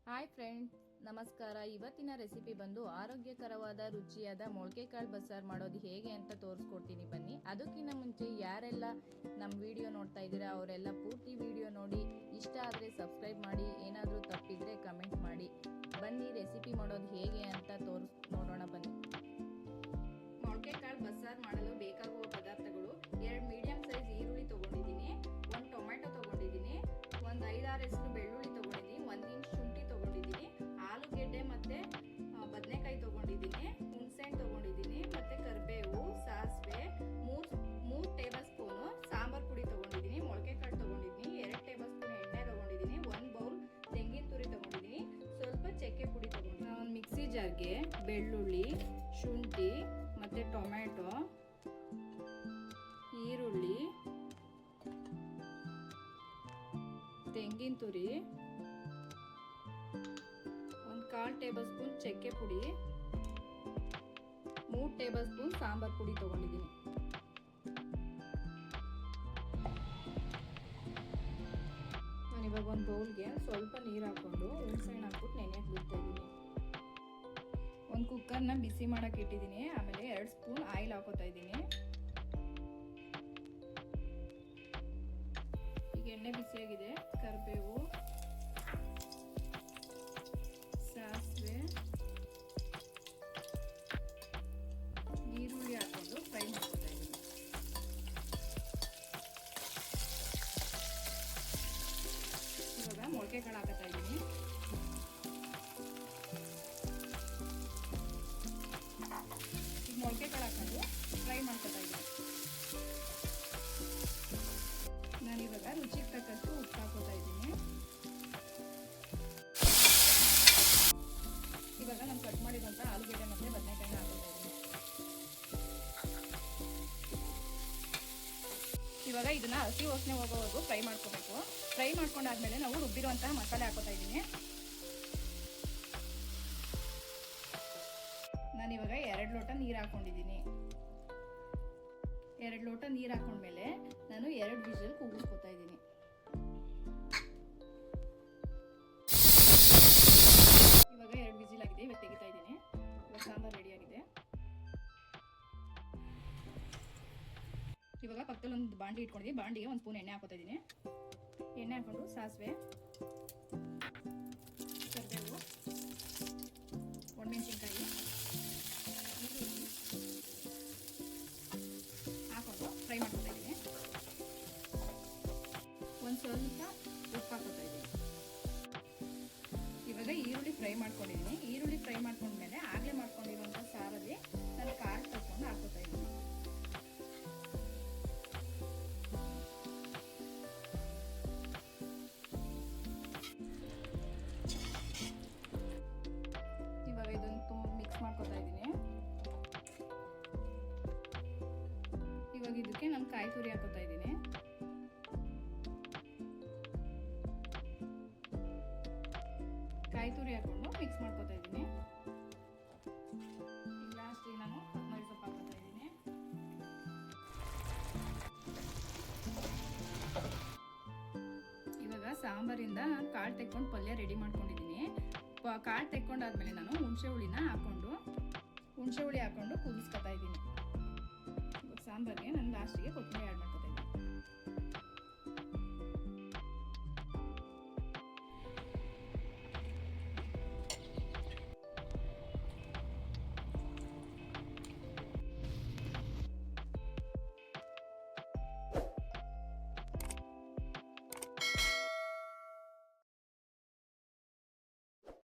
Hi friends, ನಮಸ್ಕಾರ. ಇವತ್ತಿನ recipe ಬಂದು ಆರೋಗ್ಯಕರವಾದ ರುಚಿಯಾದ ಮೊಳಕೆ ಕಾಳು ಬಸ್ಸಾರು ಮಾಡೋದು ಹೇಗೆ ಅಂತ ತೋರಿಸ್ಕೊಡ್ತೀನಿ ಬನ್ನಿ. ಅದಕ್ಕಿಂತ ಮುಂಚೆ ಯಾರೆಲ್ಲ ನಮ್ಮ ವಿಡಿಯೋ ನೋಡ್ತಾ ಇದ್ದೀರಾ ಅವರೆಲ್ಲ ಪೂರ್ತಿ ವಿಡಿಯೋ ನೋಡಿ, ಇಷ್ಟ ಆದರೆ ಸಬ್ಸ್ಕ್ರೈಬ್ ಮಾಡಿ, ಏನಾದರೂ ತಪ್ಪಿದ್ರೆ ಕಮೆಂಟ್ ಮಾಡಿ. ಬನ್ನಿ ರೆಸಿಪಿ ಮಾಡೋದು ಹೇಗೆ ಅಂತ ನೋಡೋಣ ಬನ್ನಿ. ಮೊಳಕೆ ಕಾಳು ಬಸ್ಸಾರು ಮಾಡಲು ಬೇಕಾಗುವ ಪದಾರ್ಥಗಳು: 2 ಮೀಡಿಯಂ ಸೈಜ್ ಈರುಳ್ಳಿ ತಗೊಂಡಿದ್ದೀನಿ, 1 ಟೊಮೆಟೊ ತಗೊಂಡಿದ್ದೀನಿ, ಒಂದು 5-6 ಹೆಸರು ಬೆಳ್ಳುಳ್ಳಿ ತಗೊಂಡಿದ್ದೀನಿ, 1 ಇಂಚ್ ಶುಂಠಿ ತಗೊಂಡಿದ್ದೀನಿ, ಆಲೂಗೆಡ್ಡೆ ಮತ್ತೆ ಬದನೆಕಾಯಿ ತಗೊಂಡಿದ್ದೀನಿ, ಹುಣಸೆಹಣ್ಣು ತಗೊಂಡಿದ್ದೀನಿ, ಮತ್ತೆ ಕರಿಬೇವು, ಸಾಸಿವೆ, 3 ಟೇಬಲ್ ಸ್ಪೂನು ಸಾಂಬಾರ್ ಪುಡಿ ತಗೊಂಡಿದ್ದೀನಿ, ಮೊಳಕೆ ಕಾಳು ತಗೊಂಡಿದ್ದೀನಿ, 2 ಟೇಬಲ್ ಸ್ಪೂನ್ ಎಣ್ಣೆ ತಗೊಂಡಿದ್ದೀನಿ, 1 ಬೌಲ್ ತೆಂಗಿನ ತುರಿ ತಗೊಂಡಿದ್ದೀನಿ, ಸ್ವಲ್ಪ ಚಕ್ಕೆ ಪುಡಿ ತಗೊಂಡಿದ್ದೀನಿ. ಒಂದು ಮಿಕ್ಸಿ ಜಾರ್ಗೆ ಬೆಳ್ಳುಳ್ಳಿ, ಶುಂಠಿ ಮತ್ತೆ ಟೊಮೆಟೊ, ಈರುಳ್ಳಿ, ತೆಂಗಿನ ತುರಿ, 1/4 ಟೇಬಲ್ ಸ್ಪೂನ್ ಚಕ್ಕೆ ಪುಡಿ, 3 ಟೇಬಲ್ ಸ್ಪೂನ್ ಸಾಂಬಾರ್ ಪುಡಿ ತಗೊಂಡಿದ್ದೀನಿ. ನಾನು ಇವಾಗ ಒಂದು ಬೌಲ್ಗೆ ಸ್ವಲ್ಪ ನೀರು ಹಾಕೊಂಡು ಹುಣಸೆಹಣ್ಣು ಹಾಕ್ಬಿಟ್ಟು ನೆನೆಯಕ್ಕೆ ಬಿಡ್ತಾ ಇದ್ದೀನಿ. ಒಂದು ಕುಕ್ಕರ್ನ ಬಿಸಿ ಮಾಡಕ್ಕೆ ಇಟ್ಟಿದ್ದೀನಿ. ಆಮೇಲೆ 2 ಸ್ಪೂನ್ ಆಯಿಲ್ ಹಾಕೋತಾ ಇದ್ದೀನಿ. ಈಗ ಎಣ್ಣೆ ಬಿಸಿಯಾಗಿದೆ. ಕರಿಬೇವು, ಸಾಸಿವೆ, ಈರುಳ್ಳಿ ಹಾಕೊಂಡು ಫ್ರೈ ಮಾಡ್ಕೊತಾ ಇದ್ದೀನಿ. ಇವಾಗ ಮೊಳಕೆ ಕಾಳು ಹಾಕತಾ ಇದ್ದೀನಿ. ಈಗ ಮೊಳಕೆ ಕಾಳು ಹಾಕೊಂಡು ಫ್ರೈ ಮಾಡ್ಕೊತಾ ಇದ್ದೀನಿ. ನಾನಿವಾಗ ರುಚಿಗೆ ತಕ್ಕಷ್ಟು ಉಪ್ಪು ಹಾಕೋತಾ ಇದ್ದೀನಿ. ಇವಾಗ ನಾನು ಕಟ್ ಮಾಡಿದಂಥ ಆಲೂಗೆಡ್ಡೆ ಮತ್ತು ಬದನೆಕಾಯಿನ ಹಾಕೋತಾ ಇದ್ದೀನಿ. ಇವಾಗ ಇದನ್ನ ಹಸಿ ವಾಸನೆ ಹೋಗೋವರೆಗೂ ಫ್ರೈ ಮಾಡ್ಕೋಬೇಕು. ಫ್ರೈ ಮಾಡ್ಕೊಂಡಾದ್ಮೇಲೆ ನಾವು ರುಬ್ಬಿರುವಂತಹ ಮಸಾಲೆ ಹಾಕೋತಾ ಇದ್ದೀನಿ. ನಾನಿವಾಗ 2 ಲೋಟ ನೀರು ಹಾಕೊಂಡಿದ್ದೀನಿ. 2 ಲೋಟ ನೀರು ಹಾಕೊಂಡ್ಮೇಲೆ ನಾನು 2 ವಿಷಲ್ ಕೂಗಿಸ್ಕೊತಾ ಇದ್ದೀನಿ. ಇವಾಗ 2 ವಿಸಿಲ್ ಆಗಿದೆ. ಇವಾಗ ತೆಗಿತಾ ಇದ್ದೀನಿ. ಇವಾಗ ಸಾಂಬಾರ್ ರೆಡಿ ಆಗಿದೆ. ಇವಾಗ ಪಕ್ಕದಲ್ಲಿ ಒಂದು ಬಾಂಡಿ ಇಟ್ಕೊಂಡಿದ್ದೀನಿ. ಬಾಂಡಿಗೆ 1 ಸ್ಪೂನ್ ಎಣ್ಣೆ ಹಾಕೋತಾ ಇದ್ದೀನಿ. ಎಣ್ಣೆ ಹಾಕೊಂಡು ಸಾಸಿವೆ, ಕರಿಬೇವು, ಒಣಮೆಣಸಿನ್ಕಾಯಿ, ಈರುಳ್ಳಿ ಹಾಕೊಂಡು ಫ್ರೈ ಮಾಡ್ಕೊತಾ ಇದ್ದೀನಿ. ಒಂದು ಸ್ವಲ್ಪ ಉಪ್ಪು ಹಾಕೋತಾ ಇದ್ದೀನಿ. ಇವಾಗ ಈರುಳ್ಳಿ ಫ್ರೈ ಮಾಡ್ಕೊಂಡಿದ್ದೀನಿ. ಈರುಳ್ಳಿ ಫ್ರೈ ಮಾಡ್ಕೊಂಡ್ಮೇಲೆ ಆಗಲೇ ಮಾಡ್ಕೊಂಡಿರುವಂಥ ಸಾರಲ್ಲಿ ನಾನು ಕಾಳು ತಗೊಂಡು ಹಾಕೋತಾ ಇದ್ದೀನಿ. ಇವಾಗ ಇದನ್ನು ಮಿಕ್ಸ್ ಮಾಡ್ಕೊತಾ ಇದ್ದೀನಿ. ಇವಾಗ ಇದಕ್ಕೆ ನಾನು ಕಾಯಿ ತುರಿ ಹಾಕೋತಾ ಇದ್ದೀನಿ. ಕಾಯಿ ತುರಿ ಹಾಕೊಂಡು ಮಿಕ್ಸ್ ಮಾಡ್ಕೊತಾ ಇದ್ದೀನಿ. ಈಗ ಲಾಸ್ಟಿಗೆ ನಾನು ಕೊತ್ತಂಬರಿ ಸೊಪ್ಪು ಹಾಕೋತಾ ಇದ್ದೀನಿ. ಇವಾಗ ಸಾಂಬಾರಿಂದ ನಾನು ಕಾಳು ತೆಕ್ಕೊಂಡು ಪಲ್ಯ ರೆಡಿ ಮಾಡ್ಕೊಂಡಿದ್ದೀನಿ. ಕಾಳು ತೆಕ್ಕೊಂಡಾದ್ಮೇಲೆ ನಾನು ಹುಣಸೆ ಹುಳಿ ಹಾಕೊಂಡು ಕುದಿಸ್ಕೊತಾ ಇದ್ದೀನಿ. ಸಾಂಬಾರಿಗೆ ನಾನು ಲಾಸ್ಟಿಗೆ ಕೊತ್ತಂಬರಿ ಆ್ಯಡ್ ಮಾಡ್ತೀನಿ.